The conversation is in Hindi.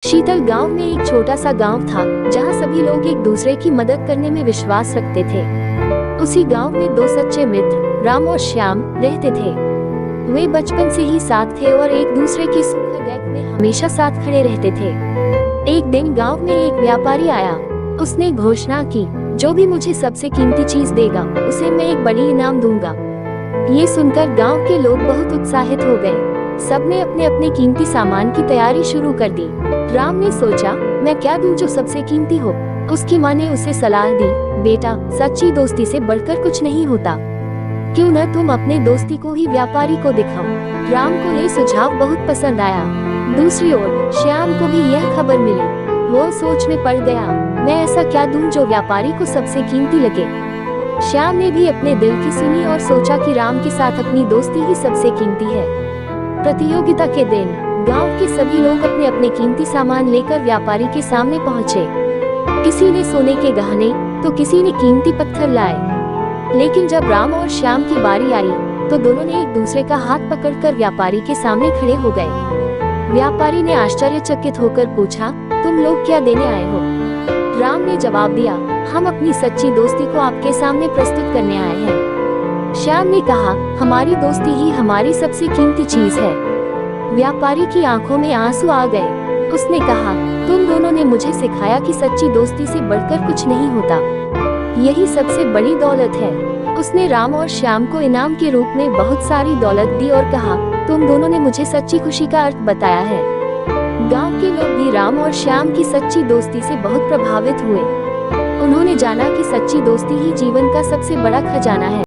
शीतल गांव में एक छोटा सा गांव था जहां सभी लोग एक दूसरे की मदद करने में विश्वास रखते थे। उसी गांव में दो सच्चे मित्र राम और श्याम रहते थे। वे बचपन से ही साथ थे और एक दूसरे की सुख दुख में हमेशा साथ खड़े रहते थे। एक दिन गांव में एक व्यापारी आया। उसने घोषणा की, जो भी मुझे सबसे कीमती चीज देगा उसे मैं एक बड़ी इनाम दूंगा। ये सुनकर गांव के लोग बहुत उत्साहित हो गए। सबने अपने अपने कीमती सामान की तैयारी शुरू कर दी। राम ने सोचा, मैं क्या दूं जो सबसे कीमती हो। उसकी माँ ने उसे सलाह दी, बेटा, सच्ची दोस्ती से बढ़कर कुछ नहीं होता। क्यों न तुम अपने दोस्ती को ही व्यापारी को दिखाओ। राम को ये सुझाव बहुत पसंद आया। दूसरी ओर श्याम को भी यह खबर मिली। वो सोच में पड़ गया, मैं ऐसा क्या दूं जो व्यापारी को सबसे कीमती लगे। श्याम ने भी अपने दिल की सुनी और सोचा कि राम के साथ अपनी दोस्ती ही सबसे कीमती है। प्रतियोगिता के दिन गांव के सभी लोग अपने अपने कीमती सामान लेकर व्यापारी के सामने पहुंचे। किसी ने सोने के गहने तो किसी ने कीमती पत्थर लाए। लेकिन जब राम और श्याम की बारी आई तो दोनों ने एक दूसरे का हाथ पकड़कर व्यापारी के सामने खड़े हो गए। व्यापारी ने आश्चर्यचकित होकर पूछा, तुम लोग क्या देने आए हो। राम ने जवाब दिया, हम अपनी सच्ची दोस्ती को आपके सामने प्रस्तुत करने आए हैं। श्याम ने कहा, हमारी दोस्ती ही हमारी सबसे कीमती चीज है। व्यापारी की आंखों में आंसू आ गए। उसने कहा, तुम दोनों ने मुझे सिखाया कि सच्ची दोस्ती से बढ़कर कुछ नहीं होता। यही सबसे बड़ी दौलत है। उसने राम और श्याम को इनाम के रूप में बहुत सारी दौलत दी और कहा, तुम दोनों ने मुझे सच्ची खुशी का अर्थ बताया है। गांव के लोग भी राम और श्याम की सच्ची दोस्ती से बहुत प्रभावित हुए। उन्होंने जाना कि सच्ची दोस्ती ही जीवन का सबसे बड़ा खजाना है।